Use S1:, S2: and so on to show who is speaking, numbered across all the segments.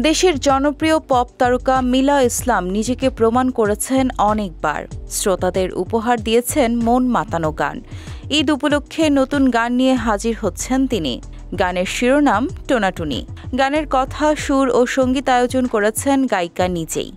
S1: দেশের জনপ্রিয় পপ তারকা মিলা ইসলাম নিজেকে প্রমাণ করেছেন অনেকবার। শ্রোতাদের উপহার দিয়েছেন মন মাতানো গান। ঈদ উপলক্ষে নতুন গান নিয়ে হাজির হচ্ছেন তিনি। গানের শিরোনাম টোনাটুনি। গানের কথা, সুর ও সঙ্গীতায়োজন করেছেন গায়িকা নিজেই।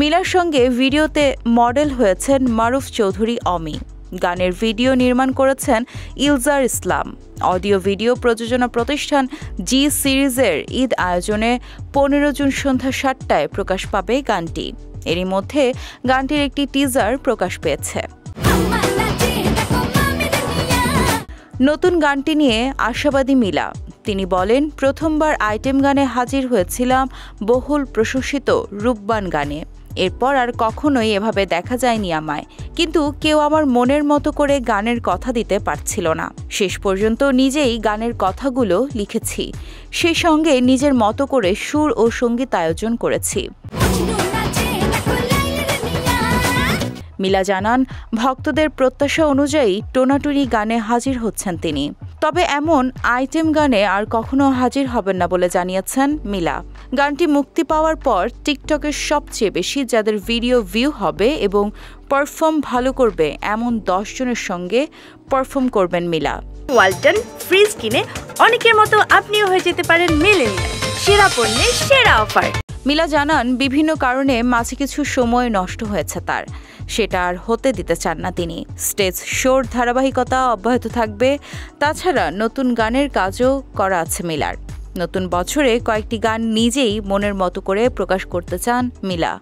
S1: মিলার সঙ্গে ভিডিওতে মডেল হয়েছেন মারুফ চৌধুরী অমি। গানের ভিডিও নির্মাণ করেছেন ইলজার ইসলাম। অডিও ভিডিও প্রযোজনা প্রতিষ্ঠান জি সিরিজের ঈদ আয়োজনে 15 জুন সন্ধ্যা 7টায় প্রকাশ পাবে গানটি। এরই মধ্যে গানটির একটি টিজার প্রকাশ পেয়েছে। নতুন গানটি নিয়ে আশাবাদী মিলা। তিনি বলেন, প্রথমবার আইটেম গানে হাজির হয়েছিলাম বহুল প্রশংসিত রূপবান গানে। এরপর আর কখনোই এভাবে দেখা যায়নি আমায়, কিন্তু কেউ আমার মনের মতো করে গানের কথা দিতে পারছিল না। শেষ পর্যন্ত নিজেই গানের কথাগুলো লিখেছি, সেই সঙ্গে নিজের মতো করে সুর ও সঙ্গীতায়োজন করেছি। মিলা জানান, ভক্তদের প্রত্যাশা অনুযায়ী টোনাটুনি গানে হাজির হচ্ছেন তিনি। তবে এমন আইটেম গানে আর কখনো হাজির হবেন না বলে জানিয়েছেন মিলা। গানটি মুক্তি পাওয়ার পর টিকটকের সবচেয়ে বেশি যাদের ভিডিও ভিউ হবে এবং পারফর্ম ভালো করবে এমন 10 জনের সঙ্গে পারফর্ম করবেন মিলা।
S2: ওয়ালটন ফ্রিজ কিনে অনেকের মতো আপনিও হয়ে যেতে পারেন মিলেনিয়াল। সেরা পণ্যের সেরা অফার।
S1: মিলা জানান, বিভিন্ন কারণে মাঝে কিছু সময় নষ্ট হয়েছে তার, সেটা আর হতে দিতে চান না তিনি। স্টেজ শোর ধারাবাহিকতা অব্যাহত থাকবে। তাছাড়া নতুন গানের কাজও করা আছে মিলার। নতুন বছরে কয়েকটি গান নিজেই মনের মতো করে প্রকাশ করতে চান মিলা।